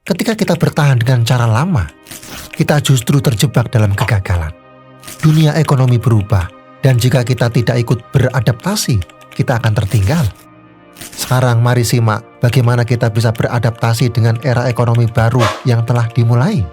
Ketika kita bertahan dengan cara lama, kita justru terjebak dalam kegagalan. Dunia ekonomi berubah, dan jika kita tidak ikut beradaptasi, kita akan tertinggal. Sekarang mari simak bagaimana kita bisa beradaptasi dengan era ekonomi baru yang telah dimulai.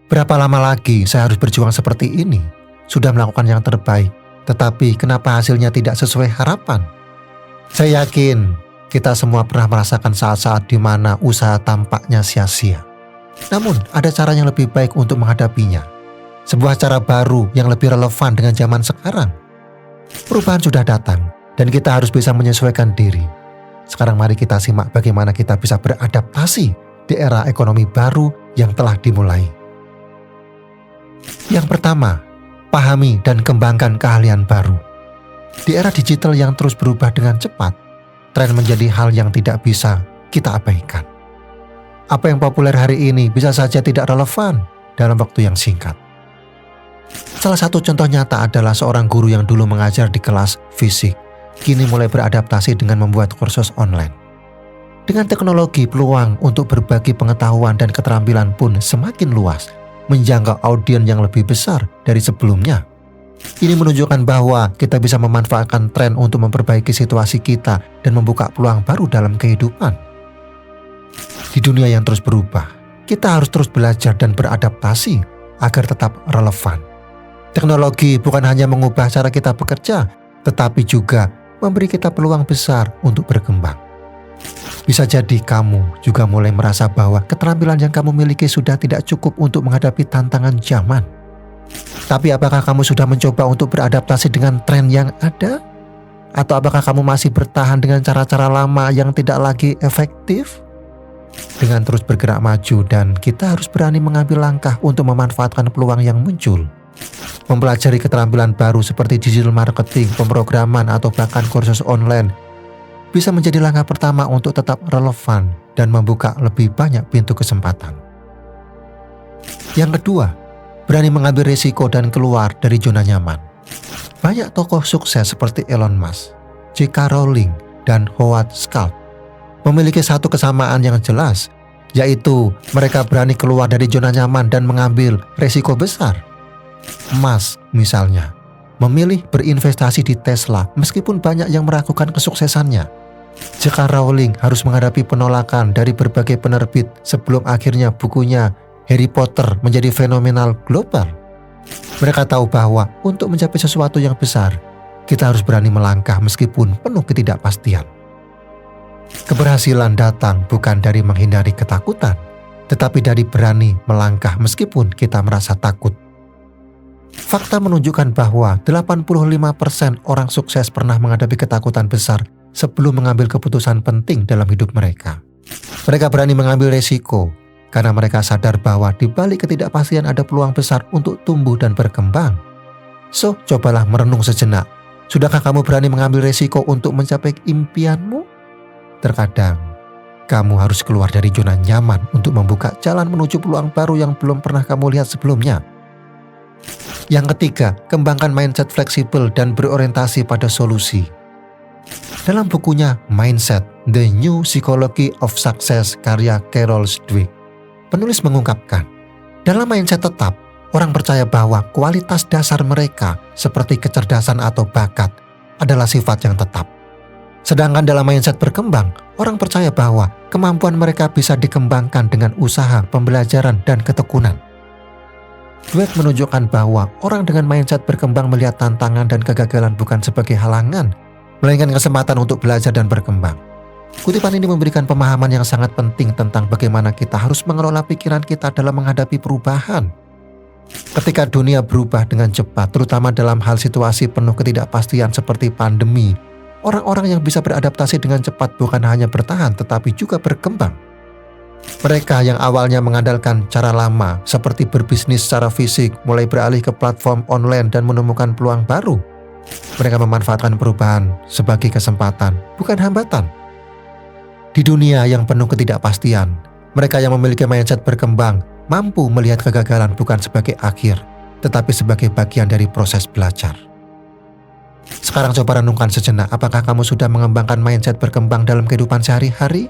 Berapa lama lagi saya harus berjuang seperti ini? Sudah melakukan yang terbaik, tetapi kenapa hasilnya tidak sesuai harapan? Saya yakin kita semua pernah merasakan saat-saat di mana usaha tampaknya sia-sia. Namun, ada cara yang lebih baik untuk menghadapinya. Sebuah cara baru yang lebih relevan dengan zaman sekarang. Perubahan sudah datang, dan kita harus bisa menyesuaikan diri. Sekarang mari kita simak bagaimana kita bisa beradaptasi di era ekonomi baru yang telah dimulai. Yang pertama, pahami dan kembangkan keahlian baru. Di era digital yang terus berubah dengan cepat, tren menjadi hal yang tidak bisa kita abaikan. Apa yang populer hari ini bisa saja tidak relevan dalam waktu yang singkat. Salah satu contoh nyata adalah seorang guru yang dulu mengajar di kelas fisik, kini mulai beradaptasi dengan membuat kursus online. Dengan teknologi, peluang untuk berbagi pengetahuan dan keterampilan pun semakin luas, menjangkau audiens yang lebih besar dari sebelumnya. Ini menunjukkan bahwa kita bisa memanfaatkan tren untuk memperbaiki situasi kita dan membuka peluang baru dalam kehidupan. Di dunia yang terus berubah, kita harus terus belajar dan beradaptasi agar tetap relevan. Teknologi bukan hanya mengubah cara kita bekerja, tetapi juga memberi kita peluang besar untuk berkembang. Bisa jadi kamu juga mulai merasa bahwa keterampilan yang kamu miliki sudah tidak cukup untuk menghadapi tantangan zaman. Tapi apakah kamu sudah mencoba untuk beradaptasi dengan tren yang ada? Atau apakah kamu masih bertahan dengan cara-cara lama yang tidak lagi efektif? Dengan terus bergerak maju, dan kita harus berani mengambil langkah untuk memanfaatkan peluang yang muncul. Mempelajari keterampilan baru seperti digital marketing, pemrograman, atau bahkan kursus online bisa menjadi langkah pertama untuk tetap relevan dan membuka lebih banyak pintu kesempatan. Yang kedua, berani mengambil risiko dan keluar dari zona nyaman. Banyak tokoh sukses seperti Elon Musk, J.K. Rowling, dan Howard Schultz memiliki satu kesamaan yang jelas, yaitu mereka berani keluar dari zona nyaman dan mengambil risiko besar. Musk misalnya memilih berinvestasi di Tesla meskipun banyak yang meragukan kesuksesannya. J.K. Rowling harus menghadapi penolakan dari berbagai penerbit sebelum akhirnya bukunya Harry Potter menjadi fenomenal global. Mereka tahu bahwa untuk mencapai sesuatu yang besar, kita harus berani melangkah meskipun penuh ketidakpastian. Keberhasilan datang bukan dari menghindari ketakutan, tetapi dari berani melangkah meskipun kita merasa takut. Fakta menunjukkan bahwa 85% orang sukses pernah menghadapi ketakutan besar sebelum mengambil keputusan penting dalam hidup mereka. Mereka berani mengambil resiko karena mereka sadar bahwa di balik ketidakpastian ada peluang besar untuk tumbuh dan berkembang. So, cobalah merenung sejenak. Sudahkah kamu berani mengambil resiko untuk mencapai impianmu? Terkadang, kamu harus keluar dari zona nyaman untuk membuka jalan menuju peluang baru yang belum pernah kamu lihat sebelumnya. Yang ketiga, kembangkan mindset fleksibel dan berorientasi pada solusi. Dalam bukunya Mindset, The New Psychology of Success karya Carol Dweck, penulis mengungkapkan, dalam mindset tetap, orang percaya bahwa kualitas dasar mereka seperti kecerdasan atau bakat adalah sifat yang tetap. Sedangkan dalam mindset berkembang, orang percaya bahwa kemampuan mereka bisa dikembangkan dengan usaha, pembelajaran, dan ketekunan. Dweck menunjukkan bahwa orang dengan mindset berkembang melihat tantangan dan kegagalan bukan sebagai halangan, melainkan kesempatan untuk belajar dan berkembang. Kutipan ini memberikan pemahaman yang sangat penting tentang bagaimana kita harus mengelola pikiran kita dalam menghadapi perubahan. Ketika dunia berubah dengan cepat, terutama dalam hal situasi penuh ketidakpastian seperti pandemi, orang-orang yang bisa beradaptasi dengan cepat bukan hanya bertahan tetapi juga berkembang. Mereka yang awalnya mengandalkan cara lama seperti berbisnis secara fisik mulai beralih ke platform online dan menemukan peluang baru. Mereka memanfaatkan perubahan sebagai kesempatan, bukan hambatan. Di dunia yang penuh ketidakpastian, mereka yang memiliki mindset berkembang mampu melihat kegagalan bukan sebagai akhir, tetapi sebagai bagian dari proses belajar. Sekarang coba renungkan sejenak, apakah kamu sudah mengembangkan mindset berkembang dalam kehidupan sehari-hari?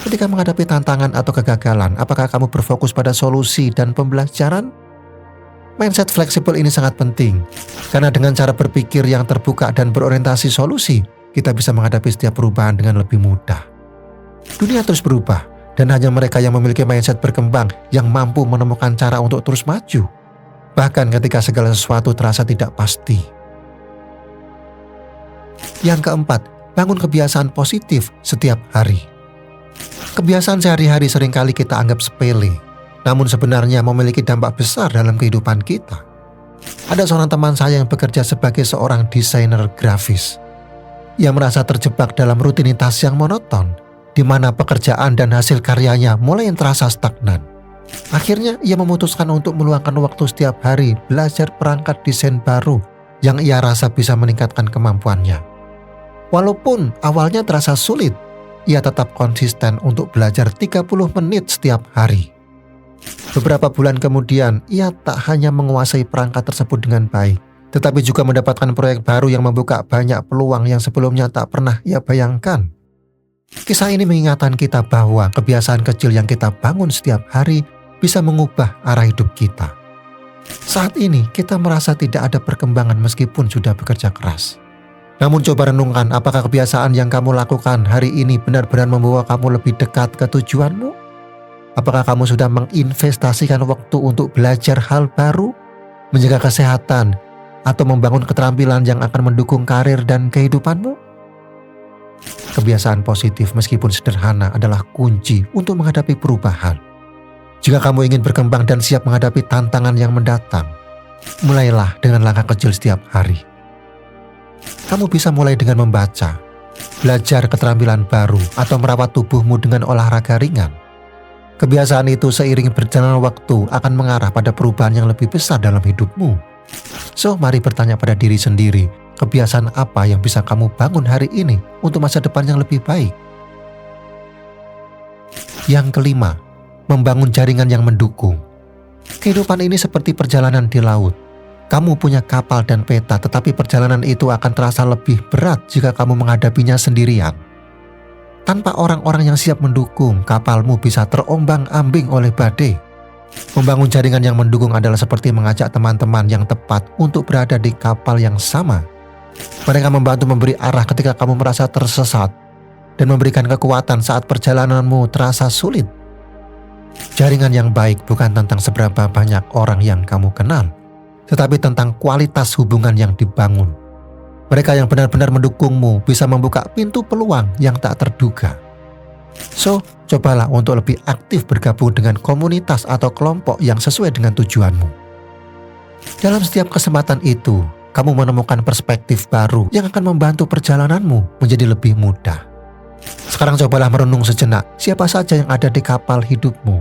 Ketika menghadapi tantangan atau kegagalan, apakah kamu berfokus pada solusi dan pembelajaran? Mindset fleksibel ini sangat penting, karena dengan cara berpikir yang terbuka dan berorientasi solusi, kita bisa menghadapi setiap perubahan dengan lebih mudah. Dunia terus berubah, dan hanya mereka yang memiliki mindset berkembang yang mampu menemukan cara untuk terus maju, bahkan ketika segala sesuatu terasa tidak pasti. Yang keempat, bangun kebiasaan positif setiap hari. Kebiasaan sehari-hari seringkali kita anggap sepele, namun sebenarnya memiliki dampak besar dalam kehidupan kita. Ada seorang teman saya yang bekerja sebagai seorang desainer grafis. Ia merasa terjebak dalam rutinitas yang monoton, di mana pekerjaan dan hasil karyanya mulai terasa stagnan. Akhirnya ia memutuskan untuk meluangkan waktu setiap hari belajar perangkat desain baru yang ia rasa bisa meningkatkan kemampuannya. Walaupun awalnya terasa sulit, ia tetap konsisten untuk belajar 30 menit setiap hari. Beberapa bulan kemudian, ia tak hanya menguasai perangkat tersebut dengan baik, tetapi juga mendapatkan proyek baru yang membuka banyak peluang yang sebelumnya tak pernah ia bayangkan. Kisah ini mengingatkan kita bahwa kebiasaan kecil yang kita bangun setiap hari bisa mengubah arah hidup kita. Saat ini, kita merasa tidak ada perkembangan meskipun sudah bekerja keras. Namun coba renungkan, apakah kebiasaan yang kamu lakukan hari ini benar-benar membawa kamu lebih dekat ke tujuanmu? Apakah kamu sudah menginvestasikan waktu untuk belajar hal baru, menjaga kesehatan, atau membangun keterampilan yang akan mendukung karir dan kehidupanmu? Kebiasaan positif meskipun sederhana adalah kunci untuk menghadapi perubahan. Jika kamu ingin berkembang dan siap menghadapi tantangan yang mendatang, mulailah dengan langkah kecil setiap hari. Kamu bisa mulai dengan membaca, belajar keterampilan baru, atau merawat tubuhmu dengan olahraga ringan. Kebiasaan itu seiring berjalannya waktu akan mengarah pada perubahan yang lebih besar dalam hidupmu. So, mari bertanya pada diri sendiri, kebiasaan apa yang bisa kamu bangun hari ini untuk masa depan yang lebih baik? Yang kelima, membangun jaringan yang mendukung. Kehidupan ini seperti perjalanan di laut. Kamu punya kapal dan peta, tetapi perjalanan itu akan terasa lebih berat jika kamu menghadapinya sendirian. Tanpa orang-orang yang siap mendukung, kapalmu bisa terombang-ambing oleh badai. Membangun jaringan yang mendukung adalah seperti mengajak teman-teman yang tepat untuk berada di kapal yang sama. Mereka membantu memberi arah ketika kamu merasa tersesat dan memberikan kekuatan saat perjalananmu terasa sulit. Jaringan yang baik bukan tentang seberapa banyak orang yang kamu kenal, tetapi tentang kualitas hubungan yang dibangun. Mereka yang benar-benar mendukungmu bisa membuka pintu peluang yang tak terduga. So, cobalah untuk lebih aktif bergabung dengan komunitas atau kelompok yang sesuai dengan tujuanmu. Dalam setiap kesempatan itu, kamu menemukan perspektif baru yang akan membantu perjalananmu menjadi lebih mudah. Sekarang cobalah merenung sejenak, siapa saja yang ada di kapal hidupmu.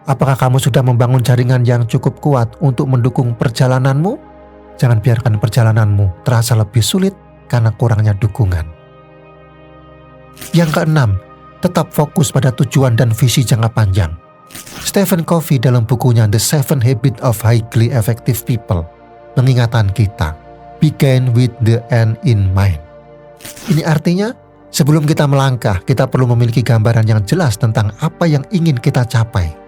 Apakah kamu sudah membangun jaringan yang cukup kuat untuk mendukung perjalananmu? Jangan biarkan perjalananmu terasa lebih sulit karena kurangnya dukungan. Yang keenam, tetap fokus pada tujuan dan visi jangka panjang. Stephen Covey dalam bukunya The 7 Habits of Highly Effective People mengingatkan kita, begin with the end in mind. Ini artinya, sebelum kita melangkah, kita perlu memiliki gambaran yang jelas tentang apa yang ingin kita capai.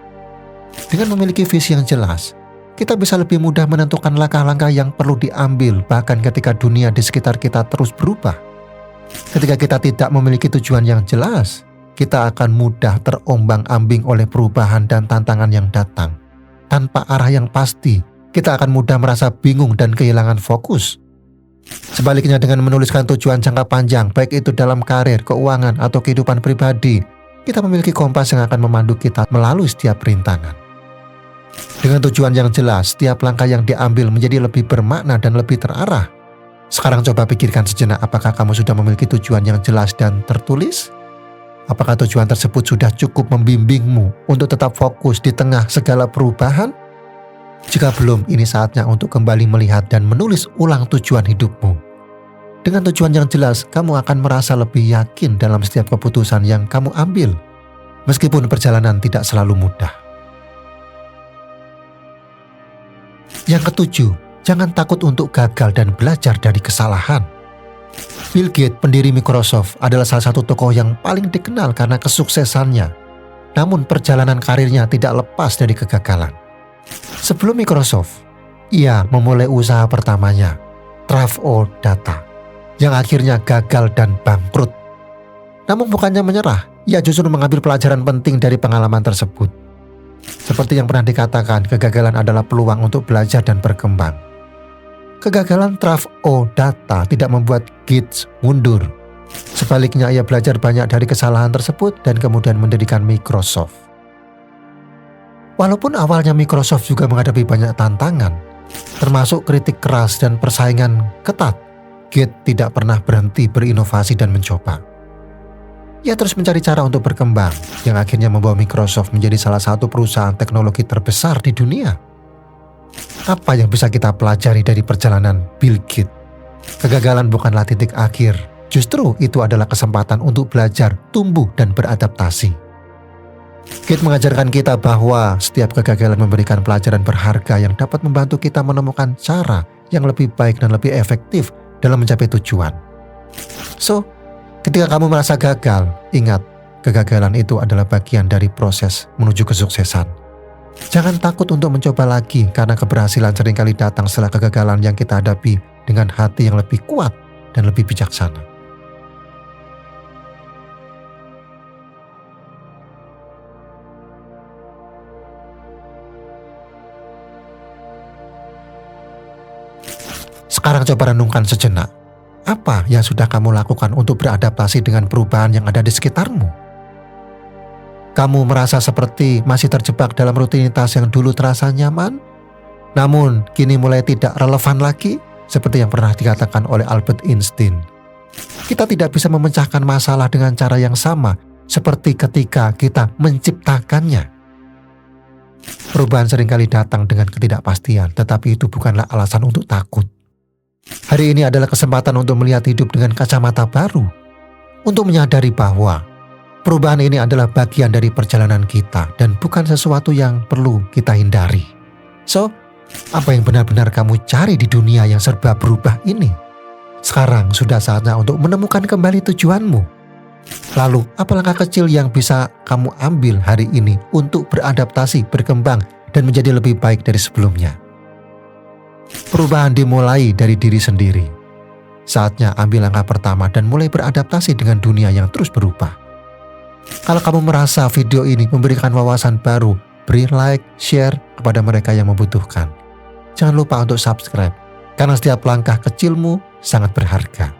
Dengan memiliki visi yang jelas, kita bisa lebih mudah menentukan langkah-langkah yang perlu diambil bahkan ketika dunia di sekitar kita terus berubah. Ketika kita tidak memiliki tujuan yang jelas, kita akan mudah terombang-ambing oleh perubahan dan tantangan yang datang. Tanpa arah yang pasti, kita akan mudah merasa bingung dan kehilangan fokus. Sebaliknya, dengan menuliskan tujuan jangka panjang, baik itu dalam karir, keuangan, atau kehidupan pribadi, kita memiliki kompas yang akan memandu kita melalui setiap rintangan. Dengan tujuan yang jelas, setiap langkah yang diambil menjadi lebih bermakna dan lebih terarah. Sekarang coba pikirkan sejenak, apakah kamu sudah memiliki tujuan yang jelas dan tertulis? Apakah tujuan tersebut sudah cukup membimbingmu untuk tetap fokus di tengah segala perubahan? Jika belum, ini saatnya untuk kembali melihat dan menulis ulang tujuan hidupmu. Dengan tujuan yang jelas, kamu akan merasa lebih yakin dalam setiap keputusan yang kamu ambil, meskipun perjalanan tidak selalu mudah. Yang ketujuh, Jangan takut untuk gagal dan belajar dari kesalahan. Bill Gates, pendiri Microsoft, adalah salah satu tokoh yang paling dikenal karena kesuksesannya. Namun perjalanan karirnya tidak lepas dari kegagalan. Sebelum Microsoft, ia memulai usaha pertamanya, Trafo Data, yang akhirnya gagal dan bangkrut. Namun bukannya menyerah, ia justru mengambil pelajaran penting dari pengalaman tersebut. Seperti yang pernah dikatakan, kegagalan adalah peluang untuk belajar dan berkembang. Kegagalan Trafo Data tidak membuat Gates mundur. Sebaliknya, ia belajar banyak dari kesalahan tersebut dan kemudian mendirikan Microsoft. Walaupun awalnya Microsoft juga menghadapi banyak tantangan, termasuk kritik keras dan persaingan ketat, Gates tidak pernah berhenti berinovasi dan mencoba. Ia terus mencari cara untuk berkembang, yang akhirnya membawa Microsoft menjadi salah satu perusahaan teknologi terbesar di dunia. Apa yang bisa kita pelajari dari perjalanan Bill Gates? Kegagalan bukanlah titik akhir, justru itu adalah kesempatan untuk belajar, tumbuh, dan beradaptasi. Gates mengajarkan kita bahwa setiap kegagalan memberikan pelajaran berharga yang dapat membantu kita menemukan cara yang lebih baik dan lebih efektif dalam mencapai tujuan. So, ketika kamu merasa gagal, ingat, kegagalan itu adalah bagian dari proses menuju kesuksesan. Jangan takut untuk mencoba lagi karena keberhasilan seringkali datang setelah kegagalan yang kita hadapi dengan hati yang lebih kuat dan lebih bijaksana. Sekarang coba renungkan sejenak. Apa yang sudah kamu lakukan untuk beradaptasi dengan perubahan yang ada di sekitarmu? Kamu merasa seperti masih terjebak dalam rutinitas yang dulu terasa nyaman, namun kini mulai tidak relevan lagi, seperti yang pernah dikatakan oleh Albert Einstein. Kita tidak bisa memecahkan masalah dengan cara yang sama seperti ketika kita menciptakannya. Perubahan seringkali datang dengan ketidakpastian, tetapi itu bukanlah alasan untuk takut. Hari ini adalah kesempatan untuk melihat hidup dengan kacamata baru, untuk menyadari bahwa perubahan ini adalah bagian dari perjalanan kita dan bukan sesuatu yang perlu kita hindari. So, apa yang benar-benar kamu cari di dunia yang serba berubah ini? Sekarang sudah saatnya untuk menemukan kembali tujuanmu. Lalu, apa langkah kecil yang bisa kamu ambil hari ini untuk beradaptasi, berkembang, dan menjadi lebih baik dari sebelumnya? Perubahan dimulai dari diri sendiri. Saatnya ambil langkah pertama dan mulai beradaptasi dengan dunia yang terus berubah. Kalau kamu merasa video ini memberikan wawasan baru, beri like, share kepada mereka yang membutuhkan. Jangan lupa untuk subscribe, karena setiap langkah kecilmu sangat berharga.